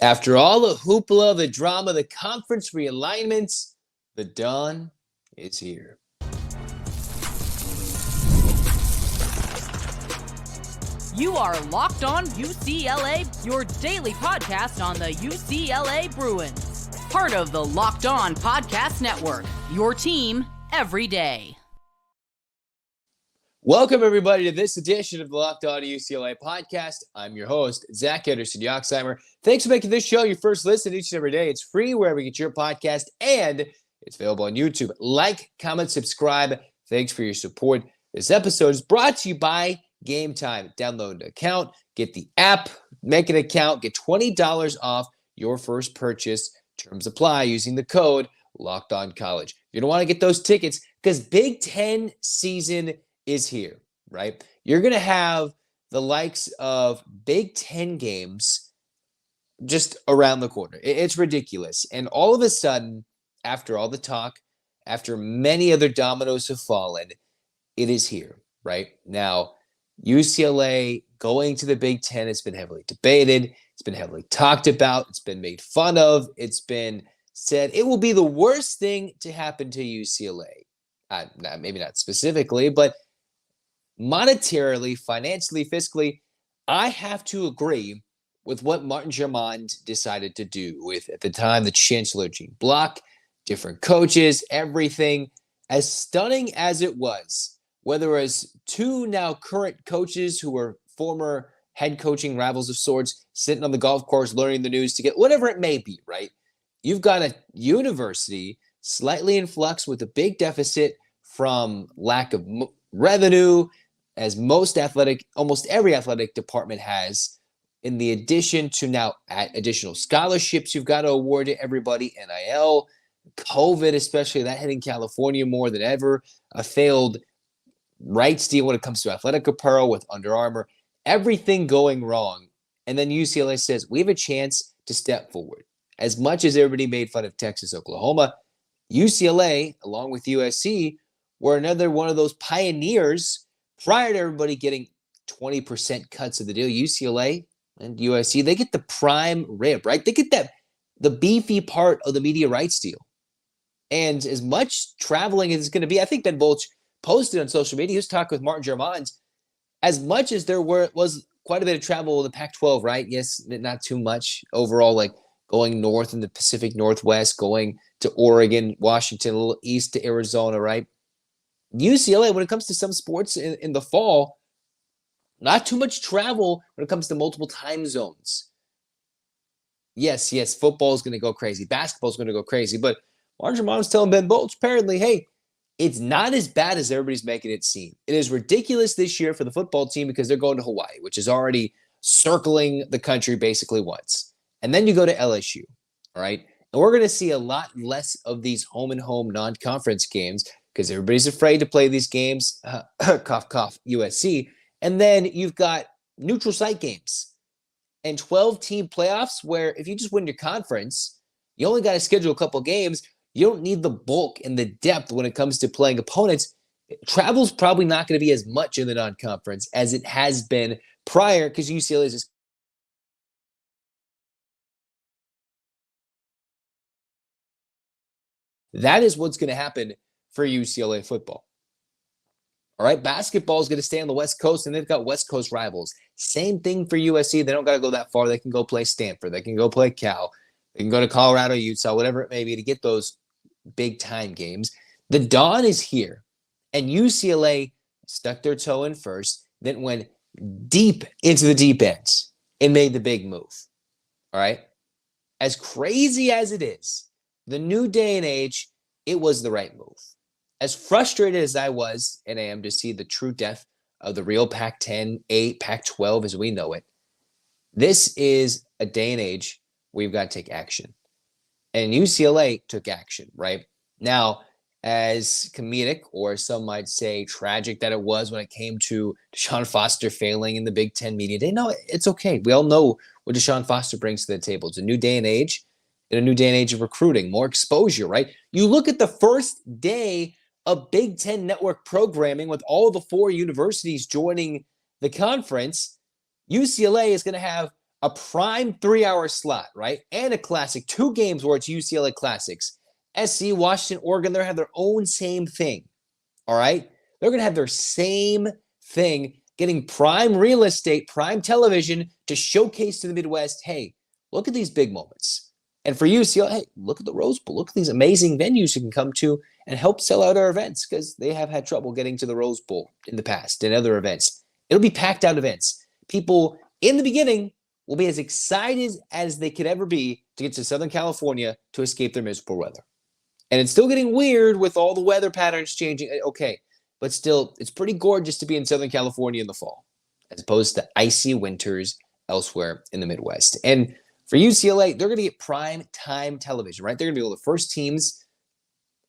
After all the hoopla, the drama, the conference realignments, the dawn is here. You are Locked On UCLA, your daily podcast on the UCLA Bruins. Part of the Locked On Podcast Network, your team every day. Welcome, everybody, to this edition of the Locked On UCLA podcast. I'm your host, Zach Anderson-Yoxsimer. Thanks for making this show your first listen each and every day. It's free wherever you get your podcast, and it's available on YouTube. Like, comment, subscribe. Thanks for your support. This episode is brought to you by Gametime. Download an account, get the app, make an account, get $20 off your first purchase. Terms apply using the code LOCKEDONCollege. You're going to want to get those tickets because Big Ten season is here, right? You're going to have the likes of Big Ten games just around the corner. It's ridiculous. And all of a sudden, after all the talk, after many other dominoes have fallen, it is here, right? Now, UCLA going to the Big Ten has been heavily debated. It's been heavily talked about. It's been made fun of. It's been said it will be the worst thing to happen to UCLA. Maybe not specifically, but monetarily, financially, fiscally, I have to agree with what Martin Germond decided to do with, at the time, the Chancellor Gene Block, different coaches, everything. As stunning as it was, whether it was two now current coaches who were former head coaching rivals of sorts, sitting on the golf course learning the news to get whatever it may be, right? You've got a university slightly in flux with a big deficit from lack of revenue, as almost every athletic department has, in the addition to now additional scholarships you've got to award to everybody, NIL, COVID especially, that hitting California more than ever, a failed rights deal when it comes to athletic apparel with Under Armour, everything going wrong. And then UCLA says, we have a chance to step forward. As much as everybody made fun of Texas, Oklahoma, UCLA, along with USC, were another one of those pioneers prior to everybody getting 20% cuts of the deal. UCLA and USC, they get the prime rib, right? They get the beefy part of the media rights deal. And as much traveling as it's going to be, I think Ben Bolch posted on social media, he was talking with Martin Germond, as much as there was quite a bit of travel in the Pac-12, right? Yes, not too much overall, like going north in the Pacific Northwest, going to Oregon, Washington, a little east to Arizona, right? UCLA, when it comes to some sports in the fall, not too much travel when it comes to multiple time zones. Yes, football is going to go crazy. Basketball is going to go crazy. But Martin Germond was telling Ben Bolch, apparently, hey, it's not as bad as everybody's making it seem. It is ridiculous this year for the football team because they're going to Hawaii, which is already circling the country basically once. And then you go to LSU, all right? And we're going to see a lot less of these home-and-home non-conference games because everybody's afraid to play these games, cough, cough, USC. And then you've got neutral site games and 12-team playoffs where if you just win your conference, you only got to schedule a couple games. You don't need the bulk and the depth when it comes to playing opponents. Travel's probably not going to be as much in the non-conference as it has been prior because UCLA is just that is what's going to happen for UCLA football. All right, basketball is going to stay on the West Coast, and they've got West Coast rivals. Same thing for USC. They don't got to go that far. They can go play Stanford. They can go play Cal. They can go to Colorado, Utah, whatever it may be to get those big-time games. The dawn is here, and UCLA stuck their toe in first, then went deep into the deep end and made the big move. All right? As crazy as it is, the new day and age, it was the right move. As frustrated as I was and I am to see the true death of the real Pac-10, 8, Pac-12 as we know it, this is a day and age where you've got to take action. And UCLA took action, right? Now, as comedic, or some might say tragic that it was when it came to Deshaun Foster failing in the Big Ten media day, no, it's okay. We all know what Deshaun Foster brings to the table. It's a new day and age, in a new day and age of recruiting, more exposure, right? You look at the first day of Big Ten network programming with all the 4 universities joining the conference, UCLA is going to have a prime 3-hour slot, right? And a classic, 2 games where it's UCLA classics. SC, Washington, Oregon, they're going to have their own same thing, all right? They're going to have their same thing, getting prime real estate, prime television to showcase to the Midwest, hey, look at these big moments. And for UCLA, hey, look at the Rose Bowl. Look at these amazing venues you can come to and help sell out our events because they have had trouble getting to the Rose Bowl in the past and other events. It'll be packed out events. People in the beginning will be as excited as they could ever be to get to Southern California to escape their miserable weather. And it's still getting weird with all the weather patterns changing. Okay, but still, it's pretty gorgeous to be in Southern California in the fall, as opposed to icy winters elsewhere in the Midwest. And for UCLA, they're going to get prime time television, right? They're going to be one of the first teams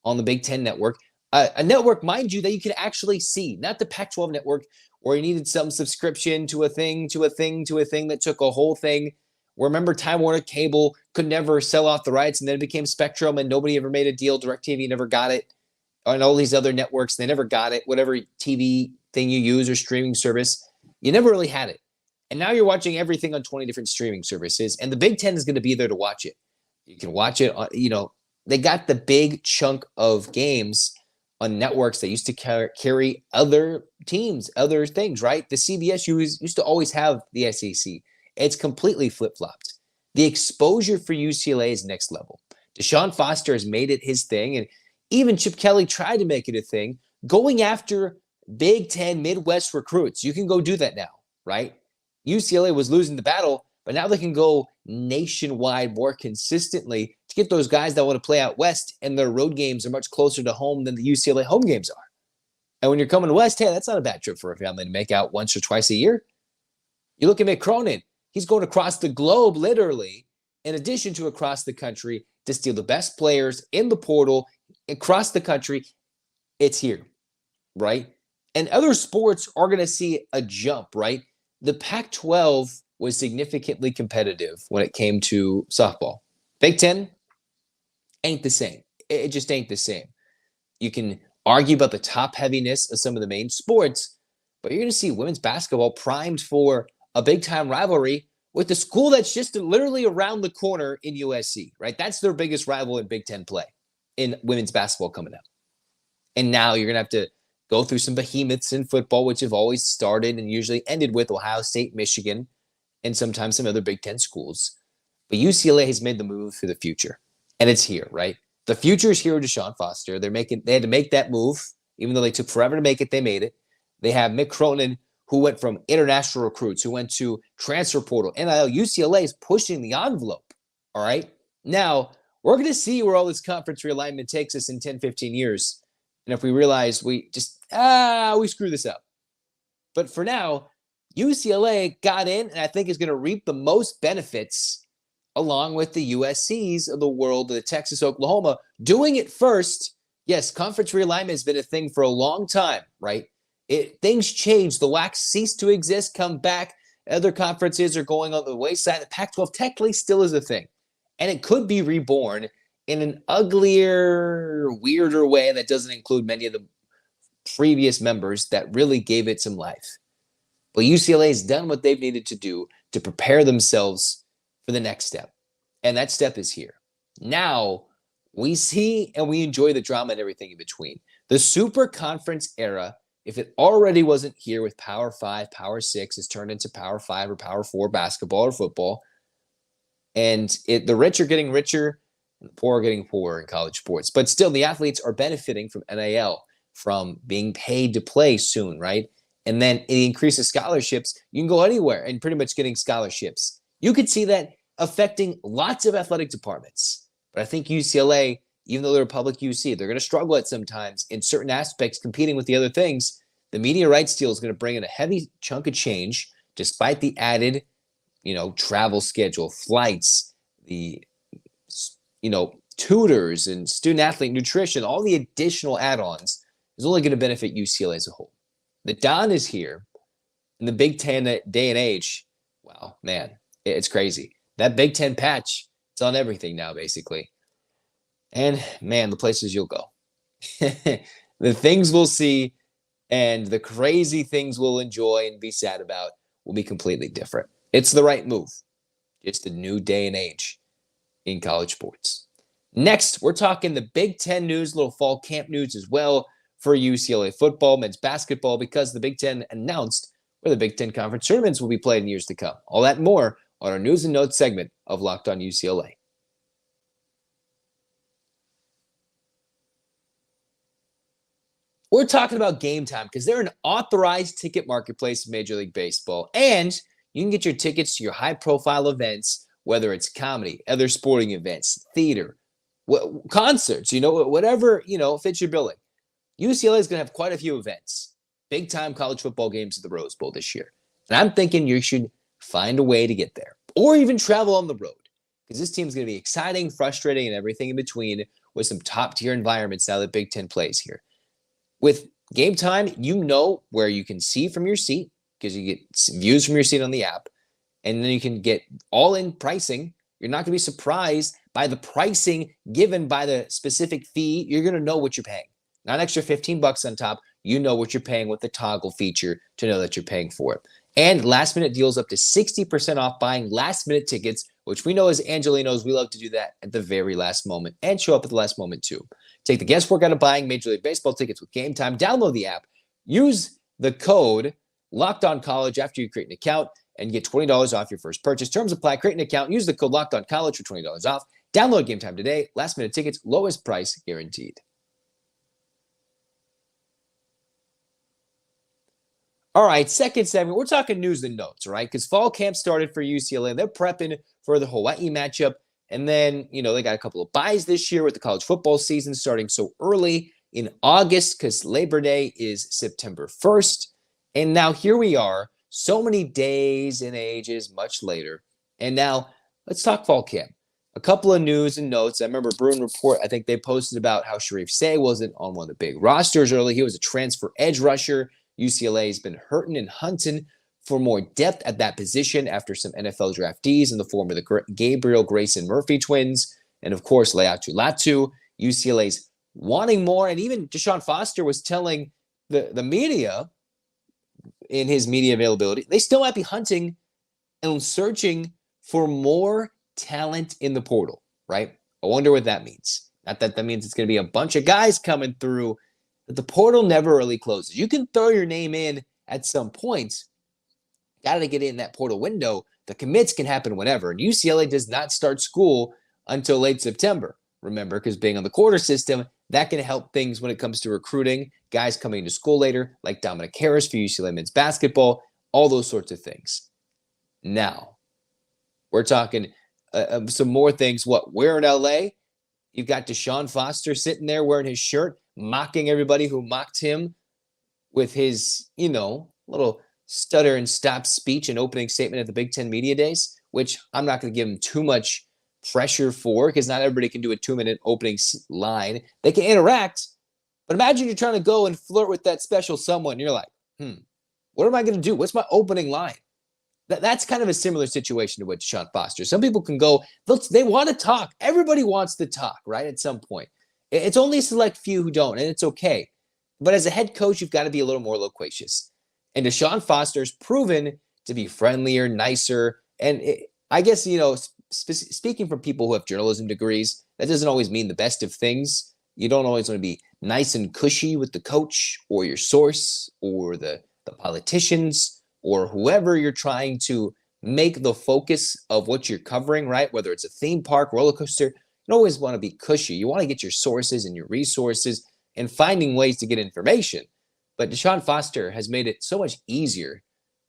on the Big Ten network. A network, mind you, that you can actually see, not the Pac-12 network, where you needed some subscription to a thing that took a whole thing. Remember, Time Warner Cable could never sell off the rights, and then it became Spectrum, and nobody ever made a deal. DirecTV never got it. And all these other networks, they never got it. Whatever TV thing you use or streaming service, you never really had it. And now you're watching everything on 20 different streaming services, and the Big Ten is going to be there to watch it. You can watch it on, they got the big chunk of games on networks that used to carry other teams, other things, right? The CBS used to always have the SEC. It's completely flip-flopped. The exposure for UCLA is next level. Deshaun Foster has made it his thing, and even Chip Kelly tried to make it a thing, going after Big Ten Midwest recruits. You can go do that now, right? UCLA was losing the battle, but now they can go nationwide more consistently to get those guys that want to play out west, and their road games are much closer to home than the UCLA home games are. And when you're coming west, hey, that's not a bad trip for a family to make out once or twice a year. You look at Mick Cronin. He's going across the globe, literally, in addition to across the country, to steal the best players in the portal across the country. It's here, right? And other sports are going to see a jump, right? The Pac-12 was significantly competitive when it came to softball. Big Ten ain't the same. It just ain't the same. You can argue about the top heaviness of some of the main sports, but you're going to see women's basketball primed for a big-time rivalry with the school that's just literally around the corner in USC, right? That's their biggest rival in Big Ten play in women's basketball coming up. And now you're going to have to go through some behemoths in football, which have always started and usually ended with Ohio State, Michigan, and sometimes some other Big Ten schools. But UCLA has made the move for the future, and it's here, right? The future is here with Deshaun Foster. They had to make that move. Even though they took forever to make it, they made it. They have Mick Cronin, who went from international recruits, who went to transfer portal, NIL. UCLA is pushing the envelope, all right? Now, we're going to see where all this conference realignment takes us in 10, 15 years. And if we realize we screwed this up. But for now, UCLA got in, and I think is going to reap the most benefits along with the USCs of the world, the Texas, Oklahoma, doing it first. Yes, conference realignment has been a thing for a long time, right? Things change. The WAC ceased to exist, come back. Other conferences are going on the wayside. The Pac-12 technically still is a thing. And it could be reborn in an uglier, weirder way that doesn't include many of the previous members that really gave it some life. But UCLA has done what they've needed to do to prepare themselves for the next step. And that step is here. Now, we see and we enjoy the drama and everything in between. The super conference era, if it already wasn't here with Power 5, Power 6, has turned into Power 5 or Power 4 basketball or football. And the rich are getting richer and the poor are getting poorer in college sports. But still, the athletes are benefiting from NIL, from being paid to play soon, right? And then it increases scholarships. You can go anywhere and pretty much getting scholarships. You could see that affecting lots of athletic departments. But I think UCLA, even though they're a public UC, they're going to struggle at sometimes in certain aspects competing with the other things. The media rights deal is going to bring in a heavy chunk of change despite the added, travel schedule, flights, the, tutors and student athlete nutrition, all the additional add-ons is only going to benefit UCLA as a whole. The Don is here in the Big Ten day and age. Wow, man, it's crazy. That Big Ten patch, it's on everything now, basically. And, man, the places you'll go. The things we'll see and the crazy things we'll enjoy and be sad about will be completely different. It's the right move. Just a new day and age in college sports. Next, we're talking the Big Ten news, little fall camp news as well for UCLA football, men's basketball, because the Big Ten announced where the Big Ten conference tournaments will be played in years to come. All that and more on our news and notes segment of Locked On UCLA. We're talking about Gametime because they're an authorized ticket marketplace in Major League Baseball, and you can get your tickets to your high-profile events, whether it's comedy, other sporting events, theater, concerts, whatever, fits your billing. UCLA is going to have quite a few events, big-time college football games at the Rose Bowl this year. And I'm thinking you should find a way to get there or even travel on the road because this team is going to be exciting, frustrating, and everything in between with some top-tier environments now that Big Ten plays here. With Gametime, you know where you can see from your seat because you get views from your seat on the app, and then you can get all-in pricing. You're not going to be surprised by the pricing given by the specific fee. You're going to know what you're paying. Not an extra $15 on top. You know what you're paying with the toggle feature to know that you're paying for it. And last-minute deals up to 60% off buying last-minute tickets, which we know as Angelinos, we love to do that at the very last moment and show up at the last moment too. Take the guesswork out of buying Major League Baseball tickets with Gametime. Download the app. Use the code LOCKEDONCollege after you create an account and get $20 off your first purchase. Terms apply. Create an account. Use the code LOCKEDONCollege for $20 off. Download Gametime today. Last-minute tickets, lowest price guaranteed. All right, second segment, we're talking news and notes, right? Because fall camp started for UCLA. They're prepping for the Hawaii matchup. And then, they got a couple of buys this year with the college football season starting so early in August because Labor Day is September 1st. And now here we are, so many days and ages much later. And now let's talk fall camp. A couple of news and notes. I remember Bruin Report, I think they posted about how Sharif Say wasn't on one of the big rosters early. He was a transfer edge rusher. UCLA has been hurting and hunting for more depth at that position after some NFL draftees in the form of the Gabriel Grayson Murphy twins and, of course, Leatu Latu. UCLA's wanting more, and even Deshaun Foster was telling the media in his media availability, they still might be hunting and searching for more talent in the portal, right? I wonder what that means. Not that means it's going to be a bunch of guys coming through, but the portal never really closes. You can throw your name in at some point. Got to get in that portal window. The commits can happen whenever. And UCLA does not start school until late September. Remember, because being on the quarter system, that can help things when it comes to recruiting. Guys coming to school later, like Dominic Harris for UCLA men's basketball, all those sorts of things. Now, we're talking some more things. We're in LA. You've got Deshaun Foster sitting there wearing his shirt, mocking everybody who mocked him with his, little stutter and stop speech and opening statement at the Big Ten Media Days, which I'm not going to give him too much pressure for because not everybody can do a 2-minute opening line. They can interact, but imagine you're trying to go and flirt with that special someone. You're like, what am I going to do? What's my opening line? That's kind of a similar situation to what Deshaun Foster. Some people can go, they want to talk. Everybody wants to talk, right, at some point. It's only a select few who don't, and it's okay. But as a head coach, you've got to be a little more loquacious. And Deshaun Foster's proven to be friendlier, nicer. And I guess, speaking from people who have journalism degrees, that doesn't always mean the best of things. You don't always want to be nice and cushy with the coach or your source or the politicians or whoever you're trying to make the focus of what you're covering, right? Whether it's a theme park, roller coaster, you don't always want to be cushy. You want to get your sources and your resources and finding ways to get information. But Deshaun Foster has made it so much easier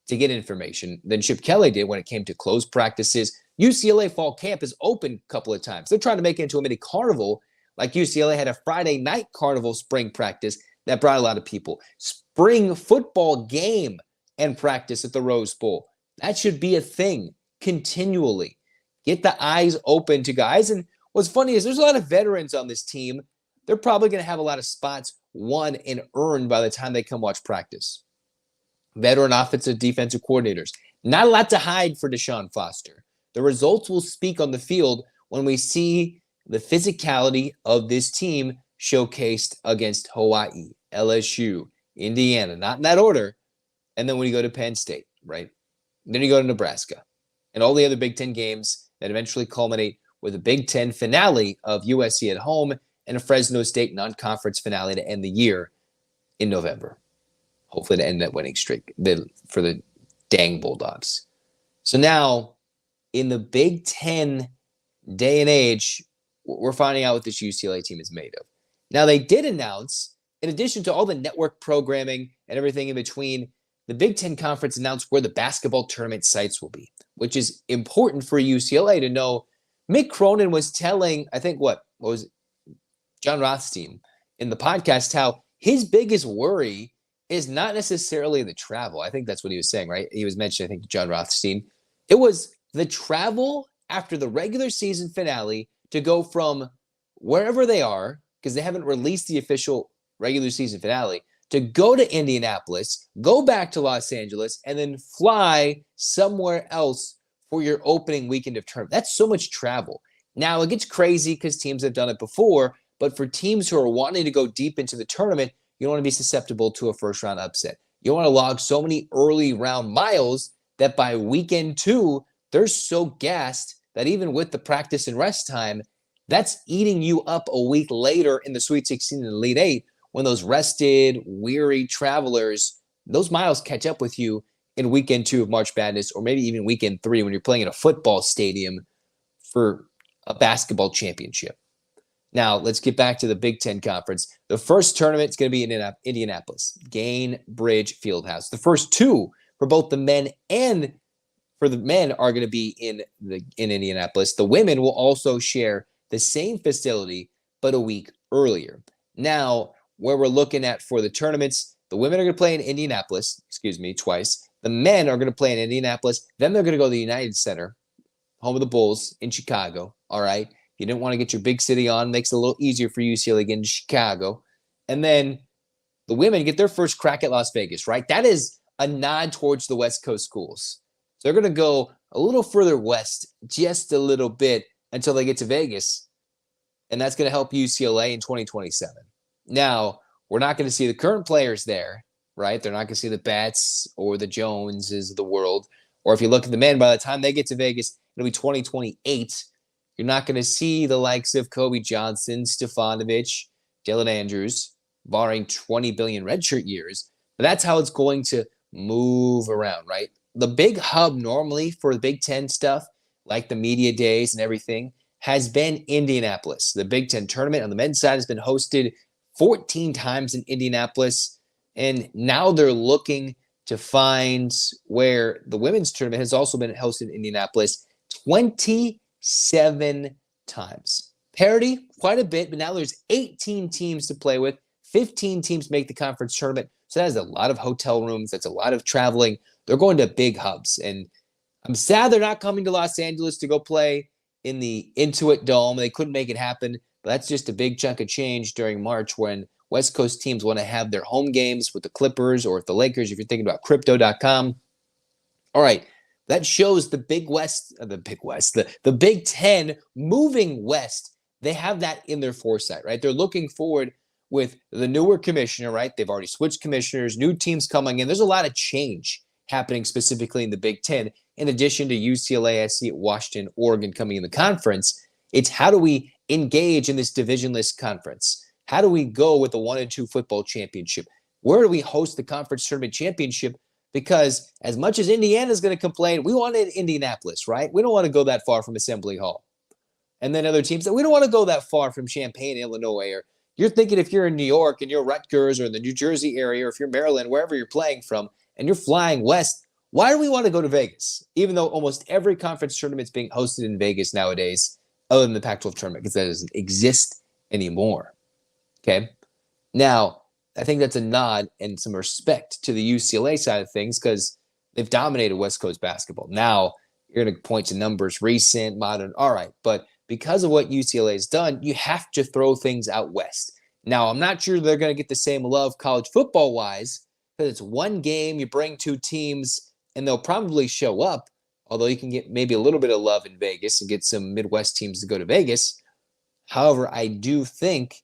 to get information than Chip Kelly did when it came to closed practices. UCLA fall camp is open a couple of times. They're trying to make it into a mini carnival, like UCLA had a Friday night carnival spring practice that brought a lot of people. Spring football game and practice at the Rose Bowl. That should be a thing continually. Get the eyes open to guys. And what's funny is there's a lot of veterans on this team. They're probably going to have a lot of spots won and earned by the time they come watch practice. Veteran offensive defensive coordinators. Not a lot to hide for Deshaun Foster. The results will speak on the field when we see the physicality of this team showcased against Hawaii, LSU, Indiana, not in that order. And then when you go to Penn State, right? Then you go to Nebraska. and all the other Big Ten games that eventually culminate with a Big Ten finale of USC at home and a Fresno State non-conference finale to end the year in November. Hopefully to end that winning streak for the dang Bulldogs. So now, in the Big Ten day and age, we're finding out what this UCLA team is made of. Now, they did announce, in addition to all the network programming and everything in between, the Big Ten Conference announced where the basketball tournament sites will be, which is important for UCLA to know. Mick Cronin was telling, I think, what was it? John Rothstein in the podcast, how his biggest worry is not necessarily the travel. I think that's what he was saying, right? He was mentioning, I think, John Rothstein. It was the travel after the regular season finale to go from wherever they are, because they haven't released the official regular season finale, to go to Indianapolis, go back to Los Angeles, and then fly somewhere else for your opening weekend of term. That's so much travel. Now, it gets crazy because teams have done it before, but for teams who are wanting to go deep into the tournament, you don't want to be susceptible to a first-round upset. You want to log so many early round miles that by weekend 2, they're so gassed that even with the practice and rest time, that's eating you up a week later in the Sweet 16 and Elite 8 when those rested, weary travelers, those miles catch up with you in weekend 2 of March Madness, or maybe even weekend 3 when you're playing in a football stadium for a basketball championship. Now, let's get back to the Big Ten Conference. The first tournament is going to be in Indianapolis, Gainbridge Fieldhouse. The first 2 for both the men and for the men are going to be in Indianapolis. The women will also share the same facility, but a week earlier. Now, where we're looking at for the tournaments, the women are going to play in Indianapolis, twice. The men are going to play in Indianapolis. Then they're going to go to the United Center, home of the Bulls, in Chicago. All right. You didn't want to get your big city on. Makes it a little easier for UCLA getting to Chicago. And then the women get their first crack at Las Vegas, right? That is a nod towards the West Coast schools. So they're going to go a little further west, just a little bit, until they get to Vegas. And that's going to help UCLA in 2027. Now, we're not going to see the current players there, right? They're not going to see the Bats or the Joneses of the world. Or if you look at the men, by the time they get to Vegas, it'll be 2028. You're not going to see the likes of Kobe Johnson, Stefanovic, Dylan Andrews, barring 20 billion redshirt years. But that's how it's going to move around, right? The big hub normally for the Big Ten stuff, like the media days and everything, has been Indianapolis. The Big Ten tournament on the men's side has been hosted 14 times in Indianapolis. And now they're looking to find where the women's tournament has also been hosted in Indianapolis 27 times. Parity, quite a bit, but now there's 18 teams to play with. 15 teams make the conference tournament. So that is a lot of hotel rooms. That's a lot of traveling. They're going to big hubs. And I'm sad they're not coming to Los Angeles to go play in the Intuit Dome. They couldn't make it happen. But that's just a big chunk of change during March when West Coast teams want to have their home games with the Clippers or with the Lakers, if you're thinking about crypto.com. All right. That shows the Big Ten moving west. They have that in their foresight, right? They're looking forward with the newer commissioner, right? They've already switched commissioners, new teams coming in. There's a lot of change happening specifically in the Big Ten. In addition to UCLA, SC, Washington, Oregon coming in the conference, it's how do we engage in this divisionless conference? How do we go with the 1-2 football championship? Where do we host the conference tournament championship? Because as much as Indiana's going to complain, we wanted Indianapolis, right? We don't want to go that far from Assembly Hall. And then other teams, we don't want to go that far from Champaign, Illinois. Or you're thinking if you're in New York and you're Rutgers or the New Jersey area, or if you're Maryland, wherever you're playing from, and you're flying west, why do we want to go to Vegas? Even though almost every conference tournament is being hosted in Vegas nowadays, other than the Pac-12 tournament, because that doesn't exist anymore. Okay? Now, I think that's a nod and some respect to the UCLA side of things because they've dominated West Coast basketball. Now, you're going to point to numbers, recent, modern, all right. But because of what UCLA has done, you have to throw things out west. Now, I'm not sure they're going to get the same love college football-wise because it's one game, you bring 2 teams, and they'll probably show up, although you can get maybe a little bit of love in Vegas and get some Midwest teams to go to Vegas. However, I do think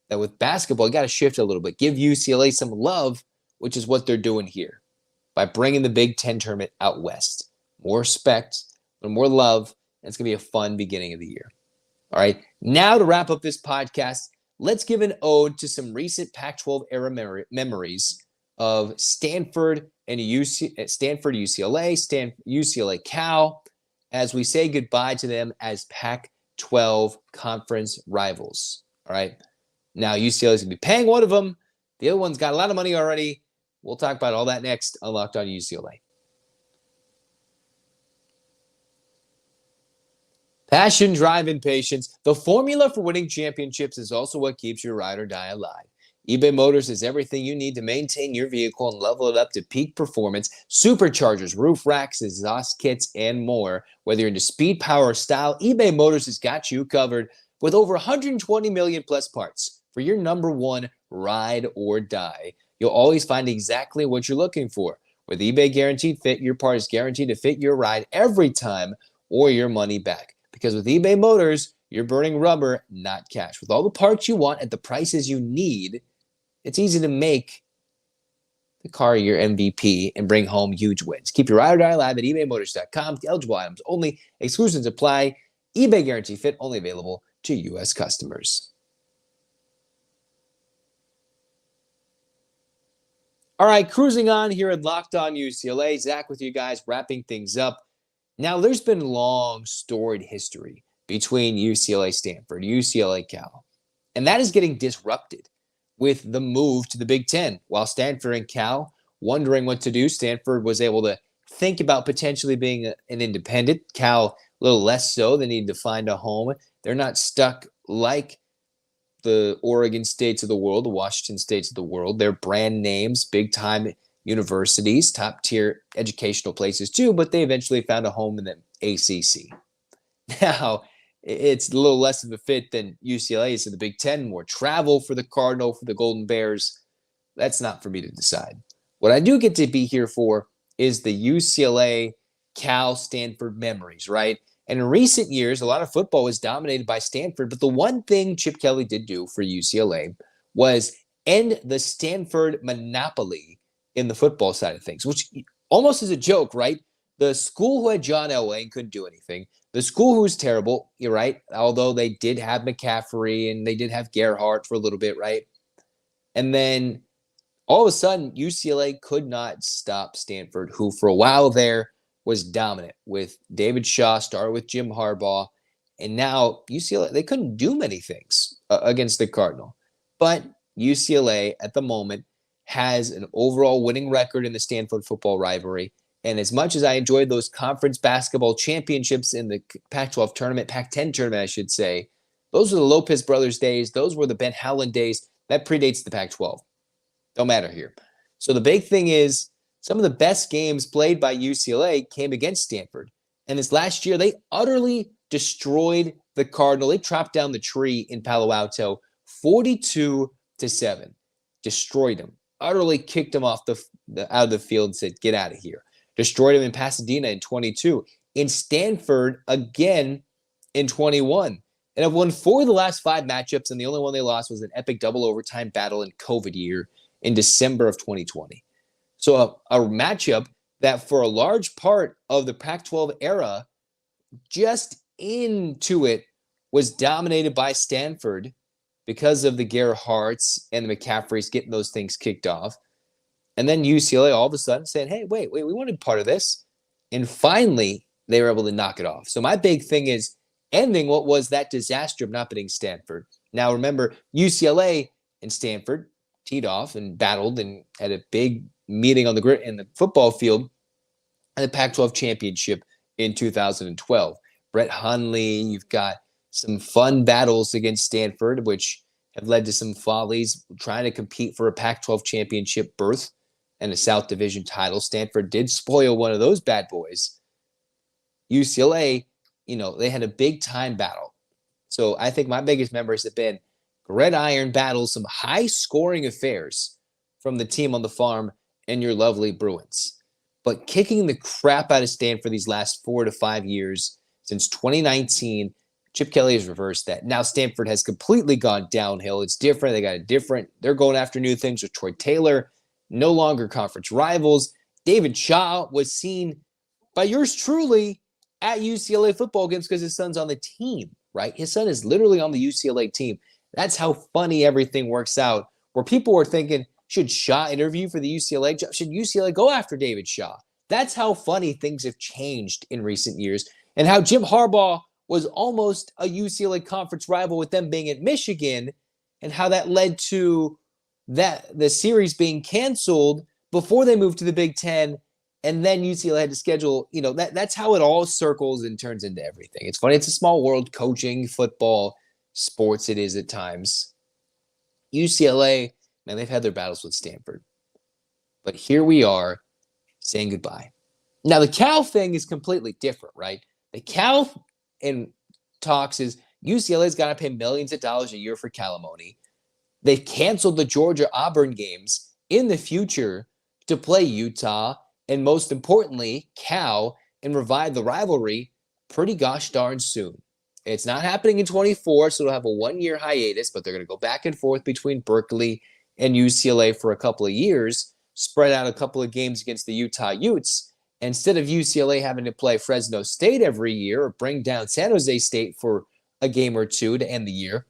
that with basketball, you got to shift a little bit. Give UCLA some love, which is what they're doing here by bringing the Big Ten tournament out west. More respect, more love, and it's going to be a fun beginning of the year. All right, now to wrap up this podcast, let's give an ode to some recent Pac-12 era memories of Stanford and Stanford, UCLA, UCLA, Cal, as we say goodbye to them as Pac-12 conference rivals. All right, now UCLA is going to be paying one of them. The other one's got a lot of money already. We'll talk about all that next on Locked On UCLA. Passion, drive, and patience. The formula for winning championships is also what keeps your ride or die alive. eBay Motors is everything you need to maintain your vehicle and level it up to peak performance. Superchargers, roof racks, exhaust kits, and more. Whether you're into speed, power, or style, eBay Motors has got you covered with over 120 million plus parts for your number one ride or die. You'll always find exactly what you're looking for. With eBay Guaranteed Fit, your part is guaranteed to fit your ride every time or your money back. Because with eBay Motors, you're burning rubber, not cash. With all the parts you want at the prices you need, it's easy to make the car your MVP and bring home huge wins. Keep your ride or die alive at ebaymotors.com. Eligible items only. Exclusions apply. eBay Guaranteed Fit only available to U.S. customers. All right, cruising on here at Locked On UCLA. Zach with you guys, wrapping things up. Now, there's been long, storied history between UCLA Stanford, UCLA Cal, and that is getting disrupted with the move to the Big Ten. While Stanford and Cal wondering what to do, Stanford was able to think about potentially being an independent. Cal, a little less so. They need to find a home. They're not stuck like the Oregon States of the world, the Washington States of the world. They're brand names, big-time universities, top-tier educational places too, but they eventually found a home in the ACC. Now, it's a little less of a fit than UCLA is in the Big Ten. More travel for the Cardinal, for the Golden Bears. That's not for me to decide. What I do get to be here for is the UCLA, Cal, Stanford memories, right? And in recent years, a lot of football was dominated by Stanford, but the one thing Chip Kelly did do for UCLA was end the Stanford monopoly in the football side of things, which almost is a joke, right? The school who had John Elway couldn't do anything. The school who was terrible, you're right, although they did have McCaffrey and they did have Gerhardt for a little bit, right? And then all of a sudden, UCLA could not stop Stanford, who for a while there was dominant with David Shaw, started with Jim Harbaugh, and now UCLA, they couldn't do many things against the Cardinal. But UCLA at the moment has an overall winning record in the Stanford football rivalry. And as much as I enjoyed those conference basketball championships in the Pac-12 tournament, Pac-10 tournament, I should say, those were the Lopez brothers days. Those were the Ben Howland days. That predates the Pac-12. Don't matter here. So the big thing is some of the best games played by UCLA came against Stanford. And this last year, they utterly destroyed the Cardinal. They chopped down the tree in Palo Alto 42-7. Destroyed them. Utterly kicked them off out of the field and said, get out of here. Destroyed them in Pasadena in 22. In Stanford, again in 21. And have won 4 of the last 5 matchups, and the only one they lost was an epic double overtime battle in COVID year in December of 2020. So a matchup that for a large part of the Pac-12 era, just into it, was dominated by Stanford because of the Gerhardts and the McCaffreys getting those things kicked off. And then UCLA all of a sudden said, hey, wait, we wanted part of this. And finally, they were able to knock it off. So my big thing is ending what was that disaster of not beating Stanford. Now, remember, UCLA and Stanford teed off and battled and had a big meeting on the football field at the Pac-12 championship in 2012. Brett Hundley, you've got some fun battles against Stanford, which have led to some follies trying to compete for a Pac-12 championship berth and a South Division title. Stanford did spoil one of those bad boys. UCLA, they had a big time battle. So I think my biggest memories have been gridiron battles, some high scoring affairs from the team on the farm and your lovely Bruins. But kicking the crap out of Stanford these last 4 to 5 years, since 2019, Chip Kelly has reversed that. Now Stanford has completely gone downhill. It's different. They're going after new things with Troy Taylor, no longer conference rivals. David Shaw was seen by yours truly at UCLA football games because his son's on the team, right? His son is literally on the UCLA team. That's how funny everything works out, where people were thinking, should Shaw interview for the UCLA job? Should UCLA go after David Shaw? That's how funny things have changed in recent years, and how Jim Harbaugh was almost a UCLA conference rival with them being at Michigan, and how that led to the series being canceled before they moved to the Big Ten, and then UCLA had to schedule, that's how it all circles and turns into everything. It's funny. It's a small world, coaching, football, sports it is at times. UCLA, man, they've had their battles with Stanford. But here we are saying goodbye. Now, the Cal thing is completely different, right? The Cal in talks is UCLA's got to pay millions of dollars a year for Calimony. They've canceled the Georgia-Auburn games in the future to play Utah, and most importantly, Cal, and revive the rivalry pretty gosh darn soon. It's not happening in 24, so it'll have a one-year hiatus, but they're going to go back and forth between Berkeley and UCLA for a couple of years, spread out a couple of games against the Utah Utes. Instead of UCLA having to play Fresno State every year or bring down San Jose State for a game or two to end the year,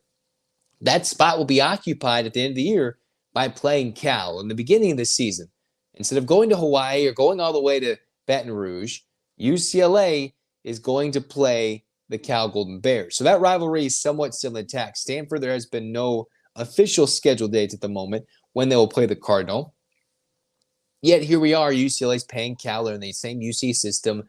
that spot will be occupied at the end of the year by playing Cal in the beginning of the season. Instead of going to Hawaii or going all the way to Baton Rouge, UCLA is going to play the Cal Golden Bears. So that rivalry is somewhat still intact. Stanford, there has been no official scheduled dates at the moment when they will play the Cardinal. Yet here we are, UCLA's paying Cal. They're in the same UC system.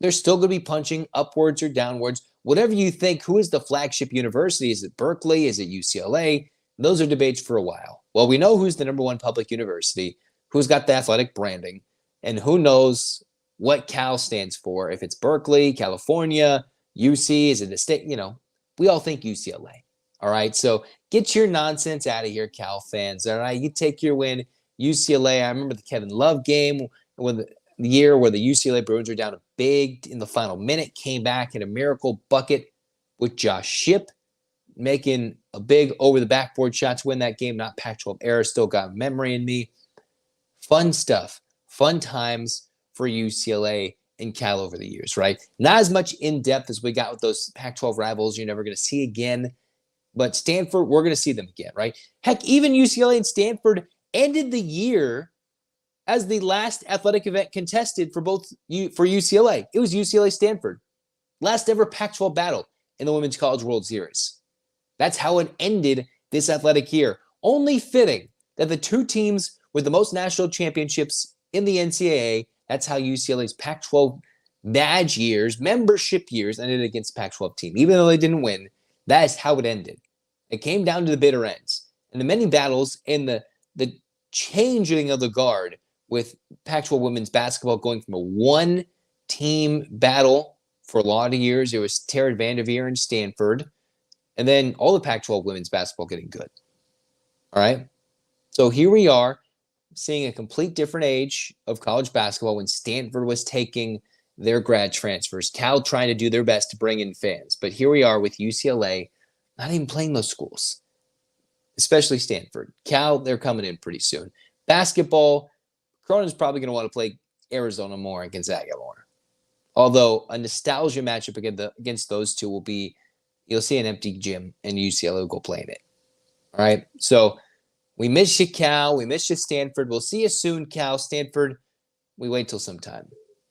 They're still going to be punching upwards or downwards. Whatever you think, who is the flagship university? Is it Berkeley? Is it UCLA? Those are debates for a while. Well, we know who's the number one public university, who's got the athletic branding, and who knows what Cal stands for. If it's Berkeley, California, UC, is it a state? We all think UCLA. All right, so get your nonsense out of here, Cal fans. All right, you take your win. UCLA, I remember the Kevin Love game when the year where the UCLA Bruins were down a big in the final minute, came back in a miracle bucket with Josh Shipp making a big over-the-backboard shot to win that game. Not Pac-12 era, still got memory in me. Fun stuff, fun times for UCLA and Cal over the years, right? Not as much in-depth as we got with those Pac-12 rivals you're never going to see again. But Stanford, we're going to see them again, right? Heck, even UCLA and Stanford ended the year as the last athletic event contested for UCLA. It was UCLA-Stanford. Last ever Pac-12 battle in the Women's College World Series. That's how it ended this athletic year. Only fitting that the two teams with the most national championships in the NCAA, that's how UCLA's Pac-12 badge years, membership years, ended against the Pac-12 team. Even though they didn't win, that is how it ended. It came down to the bitter ends. And the many battles and the changing of the guard with Pac-12 women's basketball going from a one-team battle for a lot of years. It was Tara Vanderveer and Stanford. And then all the Pac-12 women's basketball getting good. All right? So here we are seeing a complete different age of college basketball when Stanford was taking their grad transfers. Cal trying to do their best to bring in fans. But here we are with UCLA not even playing those schools, especially Stanford. Cal, they're coming in pretty soon. Basketball, Cronin's probably going to want to play Arizona more and Gonzaga more. Although a nostalgia matchup against those two will be, you'll see an empty gym and UCLA will go play in it. All right? So we miss you, Cal. We miss you, Stanford. We'll see you soon, Cal. Stanford, we wait till sometime.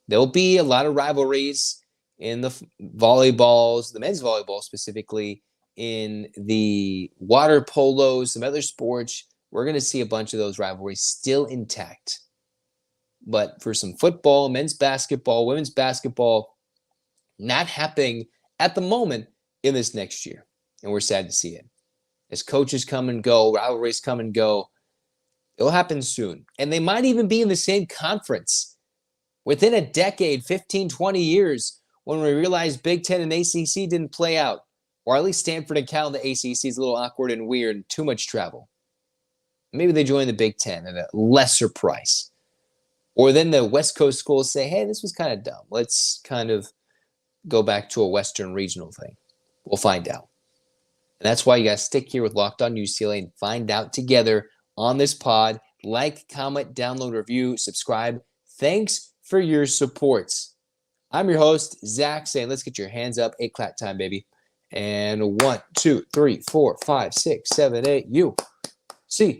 There'll be a lot of rivalries in the volleyballs, the men's volleyball specifically, in the water polos, some other sports. We're going to see a bunch of those rivalries still intact. But for some football, men's basketball, women's basketball, not happening at the moment in this next year. And we're sad to see it. As coaches come and go, rivalries come and go, it'll happen soon. And they might even be in the same conference within a decade, 15, 20 years, when we realize Big Ten and ACC didn't play out. Or at least Stanford and Cal in the ACC is a little awkward and weird and too much travel. Maybe they join the Big Ten at a lesser price. Or then the West Coast schools say, hey, this was kind of dumb. Let's kind of go back to a Western regional thing. We'll find out. And that's why you got to stick here with Locked On UCLA and find out together on this pod. Like, comment, download, review, subscribe. Thanks for your supports. I'm your host, Zach, saying let's get your hands up. 8 clap time, baby. And 1, 2, 3, 4, 5, 6, 7, 8. UCLA.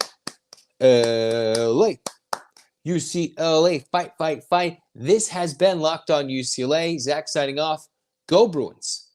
UCLA. Fight, fight, fight. This has been Locked On UCLA. Zach signing off. Go Bruins.